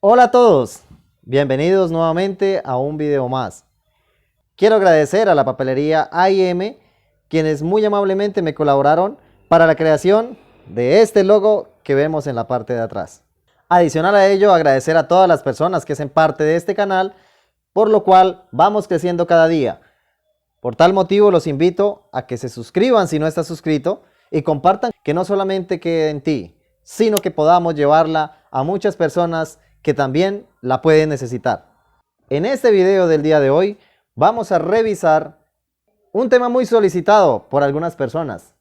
Hola a todos, bienvenidos nuevamente a un video más. Quiero agradecer a la papelería A&M, quienes muy amablemente me colaboraron para la creación de este logo que vemos en la parte de atrás. Adicional a ello, agradecer a todas las personas que hacen parte de este canal, por lo cual vamos creciendo cada día. Por tal motivo los invito a que se suscriban si no estás suscrito y compartan, que no solamente quede en ti, sino que podamos llevarla a muchas personas que también la pueden necesitar. En este video del día de hoy vamos a revisar un tema muy solicitado por algunas personas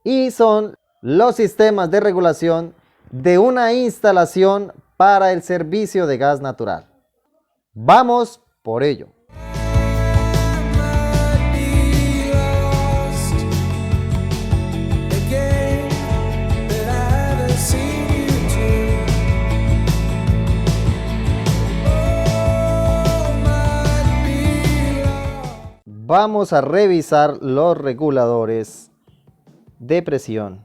y son los sistemas de regulación de una instalación para el servicio de gas natural. Vamos por ello. Vamos a revisar los reguladores de presión,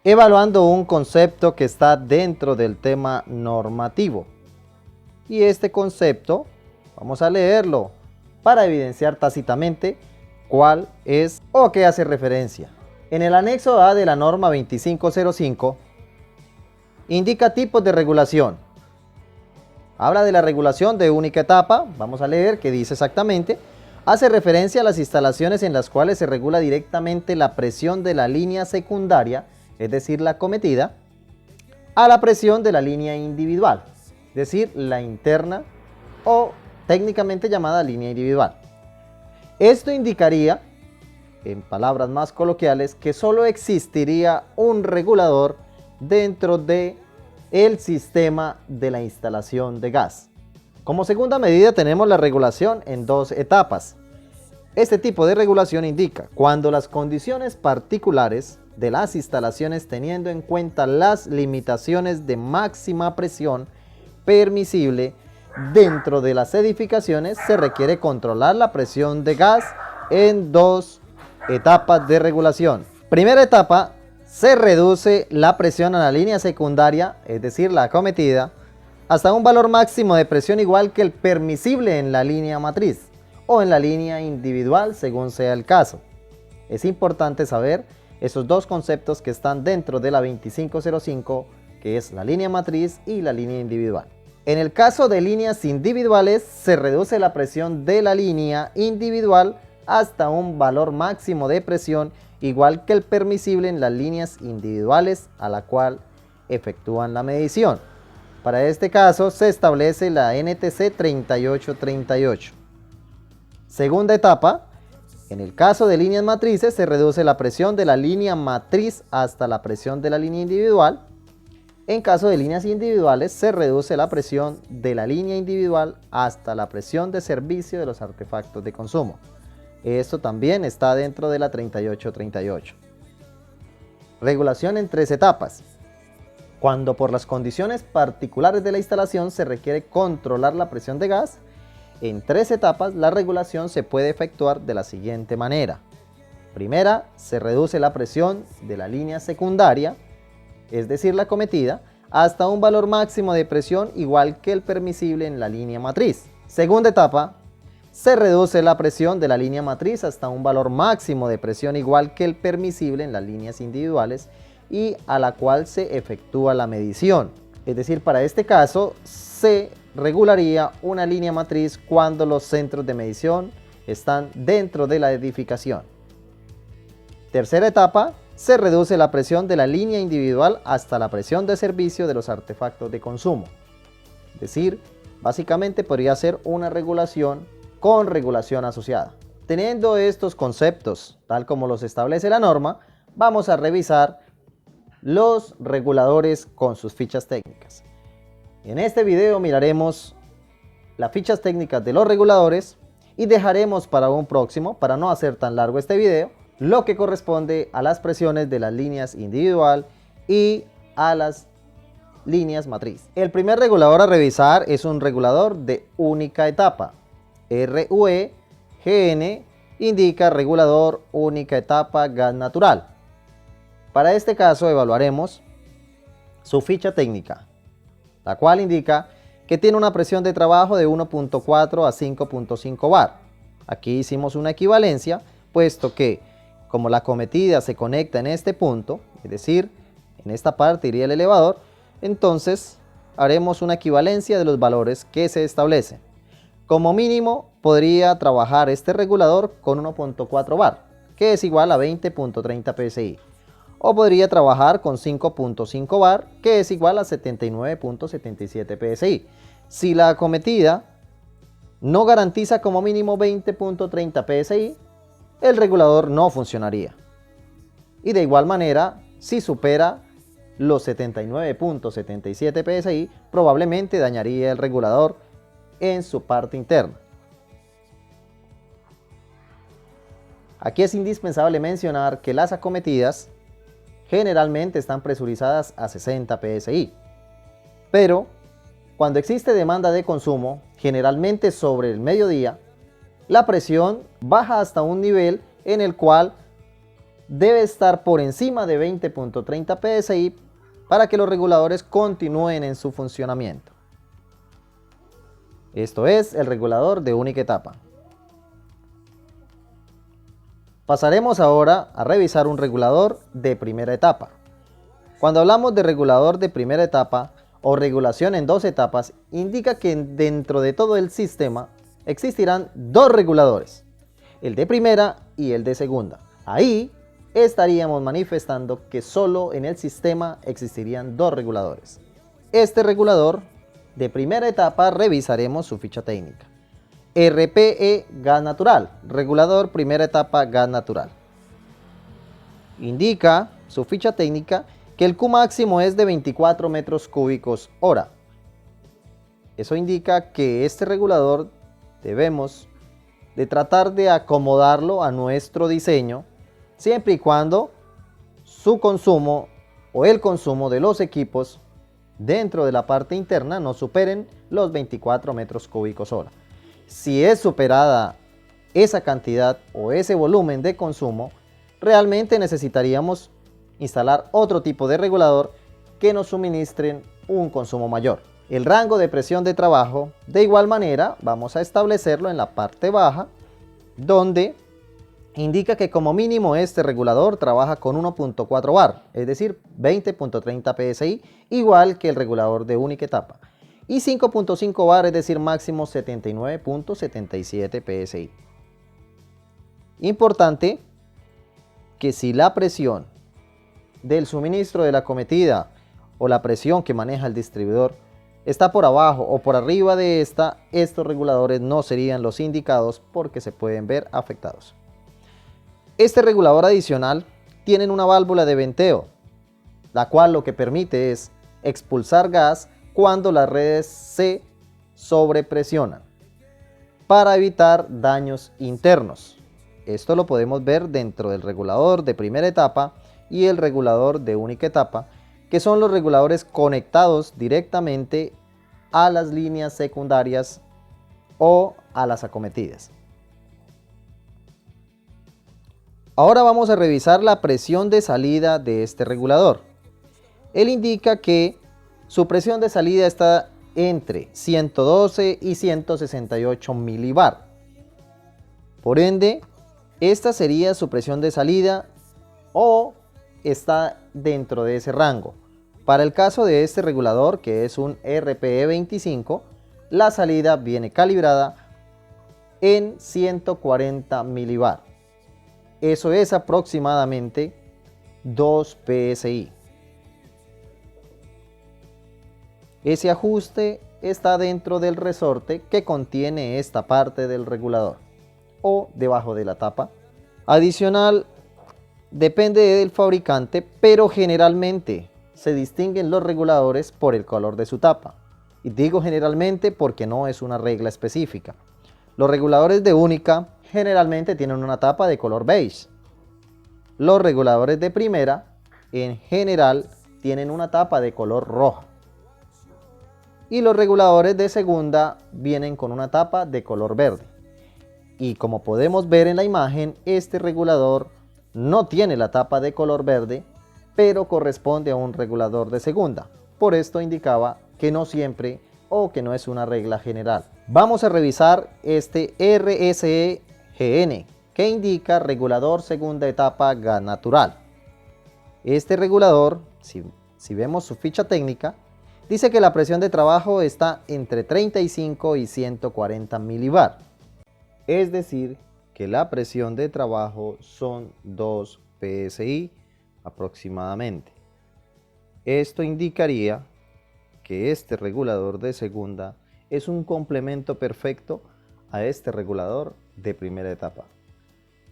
evaluando un concepto que está dentro del tema normativo. Y este concepto, vamos a leerlo para evidenciar tácitamente cuál es o qué hace referencia. En el anexo A de la norma 2505, indica tipos de regulación. Habla de la regulación de única etapa, vamos a leer qué dice exactamente. Hace referencia a las instalaciones en las cuales se regula directamente la presión de la línea secundaria, es decir, la cometida, a la presión de la línea individual, es decir, la interna o técnicamente llamada línea individual. Esto indicaría, en palabras más coloquiales, que solo existiría un regulador dentro del sistema de la instalación de gas. Como segunda medida tenemos la regulación en dos etapas. Este tipo de regulación indica cuando las condiciones particulares de las instalaciones, teniendo en cuenta las limitaciones de máxima presión permisible dentro de las edificaciones, se requiere controlar la presión de gas en dos etapas de regulación. Primera etapa, se reduce la presión a la línea secundaria, es decir, la acometida, hasta un valor máximo de presión igual que el permisible en la línea matriz o en la línea individual según sea el caso. Es importante saber esos dos conceptos que están dentro de la 2505, que es la línea matriz y la línea individual. En el caso de líneas individuales, se reduce la presión de la línea individual hasta un valor máximo de presión igual que el permisible en las líneas individuales a la cual efectúan la medición. Para este caso se establece la NTC 3838. Segunda etapa, en el caso de líneas matrices se reduce la presión de la línea matriz hasta la presión de la línea individual. En caso de líneas individuales se reduce la presión de la línea individual hasta la presión de servicio de los artefactos de consumo. Esto también está dentro de la 3838. Regulación en tres etapas. Cuando por las condiciones particulares de la instalación se requiere controlar la presión de gas, en tres etapas la regulación se puede efectuar de la siguiente manera. Primera, se reduce la presión de la línea secundaria, es decir, la cometida, hasta un valor máximo de presión igual que el permisible en la línea matriz. Segunda etapa, se reduce la presión de la línea matriz hasta un valor máximo de presión igual que el permisible en las líneas individuales y a la cual se efectúa la medición. Es decir, para este caso se regularía una línea matriz cuando los centros de medición están dentro de la edificación. Tercera etapa, se reduce la presión de la línea individual hasta la presión de servicio de los artefactos de consumo. Es decir, básicamente podría ser una regulación con regulación asociada. Teniendo estos conceptos tal como los establece la norma, vamos a revisar los reguladores con sus fichas técnicas. En este video miraremos las fichas técnicas de los reguladores y dejaremos para un próximo, para no hacer tan largo este video, lo que corresponde a las presiones de las líneas individual y a las líneas matriz. El primer regulador a revisar es un regulador de única etapa. RUE GN indica regulador única etapa gas natural. Para este caso evaluaremos su ficha técnica. la cual indica que tiene una presión de trabajo de 1.4 a 5.5 bar. Aquí hicimos una equivalencia, puesto que como la acometida se conecta en este punto, es decir, en esta parte iría el elevador, entonces haremos una equivalencia de los valores que se establecen. Como mínimo podría trabajar este regulador con 1.4 bar, que es igual a 20.30 psi. O podría trabajar con 5.5 bar, que es igual a 79.77 psi. Si la acometida no garantiza como mínimo 20.30 psi, el regulador no funcionaría. Y de igual manera, si supera los 79.77 psi, probablemente dañaría el regulador en su parte interna. Aquí es indispensable mencionar que las acometidas generalmente están presurizadas a 60 psi, pero cuando existe demanda de consumo, generalmente sobre el mediodía, la presión baja hasta un nivel en el cual debe estar por encima de 20.30 psi para que los reguladores continúen en su funcionamiento. Esto es el regulador de única etapa. Pasaremos ahora a revisar un regulador de primera etapa. Cuando hablamos de regulador de primera etapa o regulación en dos etapas, indica que dentro de todo el sistema existirán dos reguladores, el de primera y el de segunda. Ahí estaríamos manifestando que solo en el sistema existirían dos reguladores. Este regulador de primera etapa revisaremos su ficha técnica. RPE gas natural, regulador primera etapa gas natural. Indica su ficha técnica que el Q máximo es de 24 metros cúbicos hora. Eso indica que este regulador debemos de tratar de acomodarlo a nuestro diseño, siempre y cuando su consumo o el consumo de los equipos dentro de la parte interna no superen los 24 metros cúbicos hora. Si es superada esa cantidad o ese volumen de consumo, realmente necesitaríamos instalar otro tipo de regulador que nos suministren un consumo mayor. El rango de presión de trabajo, de igual manera, vamos a establecerlo en la parte baja, donde indica que como mínimo este regulador trabaja con 1.4 bar, es decir, 20.30 psi, igual que el regulador de única etapa. Y 5.5 bar, es decir, máximo 79.77 psi. Importante que si la presión del suministro de la acometida o la presión que maneja el distribuidor está por abajo o por arriba de esta, estos reguladores no serían los indicados porque se pueden ver afectados. Este regulador adicional tiene una válvula de venteo, la cual lo que permite es expulsar gas cuando las redes se sobrepresionan para evitar daños internos. Esto lo podemos ver dentro del regulador de primera etapa y el regulador de única etapa, que son los reguladores conectados directamente a las líneas secundarias o a las acometidas. Ahora vamos a revisar la presión de salida de este regulador. Él indica que su presión de salida está entre 112 y 168 milibar. Por ende, esta sería su presión de salida o está dentro de ese rango. Para el caso de este regulador, que es un RPE 25, la salida viene calibrada en 140 milibar. Eso es aproximadamente 2 psi. Ese ajuste está dentro del resorte que contiene esta parte del regulador o debajo de la tapa. Adicional, depende del fabricante, pero generalmente se distinguen los reguladores por el color de su tapa. Y digo generalmente porque no es una regla específica. Los reguladores de única generalmente tienen una tapa de color beige. Los reguladores de primera en general tienen una tapa de color roja. Y los reguladores de segunda vienen con una tapa de color verde. Y como podemos ver en la imagen, este regulador no tiene la tapa de color verde, pero corresponde a un regulador de segunda. Por esto indicaba que no siempre o que no es una regla general. Vamos a revisar este RSEGN, que indica regulador segunda etapa gas natural. Este regulador, si vemos su ficha técnica, dice que la presión de trabajo está entre 35 y 140 milibar. Es decir, que la presión de trabajo son 2 PSI aproximadamente. Esto indicaría que este regulador de segunda es un complemento perfecto a este regulador de primera etapa,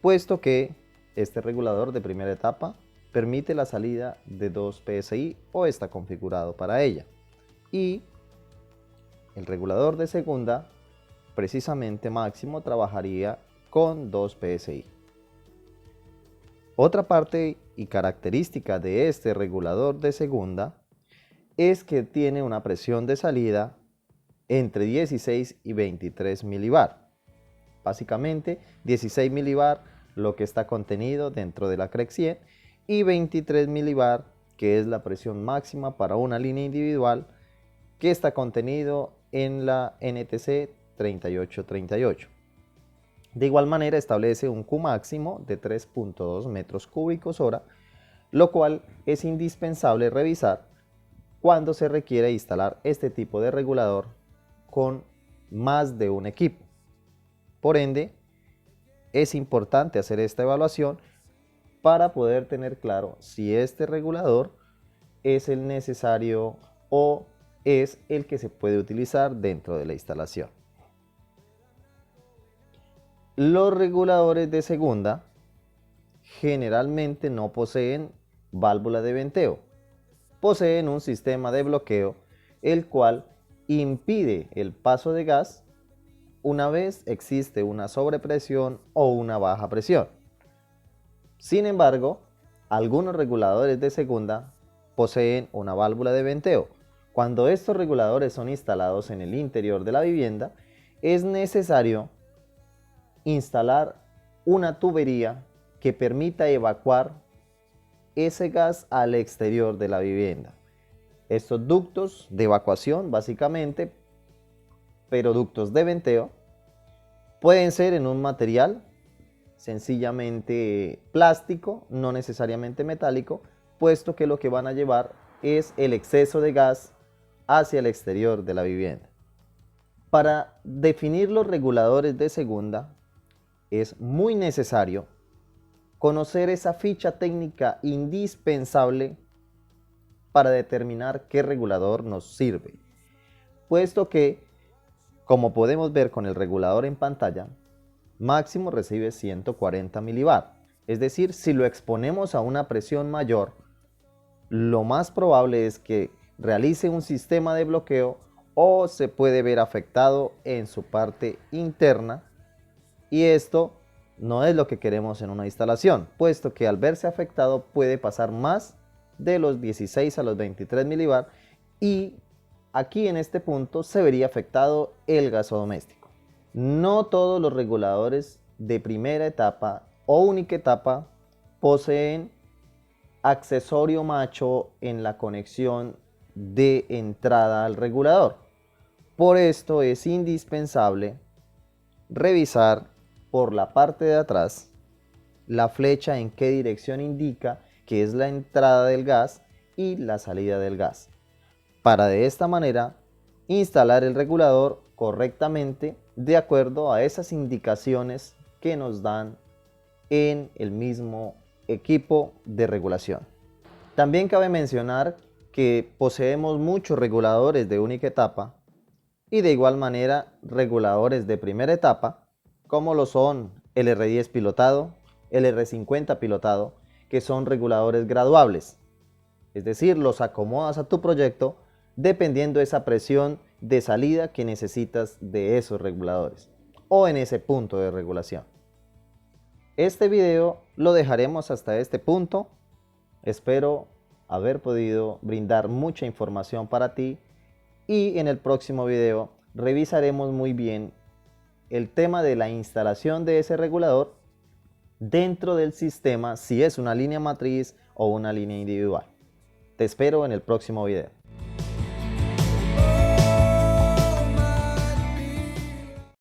puesto que este regulador de primera etapa permite la salida de 2 PSI o está configurado para ella, y el regulador de segunda precisamente máximo trabajaría con 2 PSI. Otra parte y característica de este regulador de segunda es que tiene una presión de salida entre 16 y 23 milibar. Básicamente 16 milibar lo que está contenido dentro de la CREC 100 y 23 milibar que es la presión máxima para una línea individual que está contenido en la NTC 3838. De igual manera establece un Q máximo de 3.2 metros cúbicos hora, lo cual es indispensable revisar cuando se requiere instalar este tipo de regulador con más de un equipo. Por ende, es importante hacer esta evaluación para poder tener claro si este regulador es el necesario o es el que se puede utilizar dentro de la instalación. Los reguladores de segunda generalmente no poseen válvula de venteo, poseen un sistema de bloqueo el cual impide el paso de gas una vez existe una sobrepresión o una baja presión. Sin embargo, algunos reguladores de segunda poseen una válvula de venteo. Cuando estos reguladores son instalados en el interior de la vivienda, es necesario instalar una tubería que permita evacuar ese gas al exterior de la vivienda. Estos ductos de evacuación, básicamente, pero ductos de venteo, pueden ser en un material sencillamente plástico, no necesariamente metálico, puesto que lo que van a llevar es el exceso de gas hacia el exterior de la vivienda. Para definir los reguladores de segunda, es muy necesario conocer esa ficha técnica indispensable para determinar qué regulador nos sirve, puesto que, como podemos ver con el regulador en pantalla, máximo recibe 140 milibar, es decir, si lo exponemos a una presión mayor, lo más probable es que realice un sistema de bloqueo o se puede ver afectado en su parte interna, y esto no es lo que queremos en una instalación, puesto que al verse afectado puede pasar más de los 16 a los 23 milibar y aquí en este punto se vería afectado el gasodoméstico. No todos los reguladores de primera etapa o única etapa poseen accesorio macho en la conexión de entrada al regulador. Por esto es indispensable revisar por la parte de atrás la flecha en qué dirección indica que es la entrada del gas y la salida del gas, para de esta manera instalar el regulador correctamente de acuerdo a esas indicaciones que nos dan en el mismo equipo de regulación. También cabe mencionar que poseemos muchos reguladores de única etapa y de igual manera reguladores de primera etapa, como lo son el R10 pilotado, el R50 pilotado, que son reguladores graduables, es decir, los acomodas a tu proyecto dependiendo de esa presión de salida que necesitas de esos reguladores o en ese punto de regulación. Este video lo dejaremos hasta este punto. Espero haber podido brindar mucha información para ti y en el próximo video revisaremos muy bien el tema de la instalación de ese regulador dentro del sistema, si es una línea matriz o una línea individual. Te espero en el próximo video.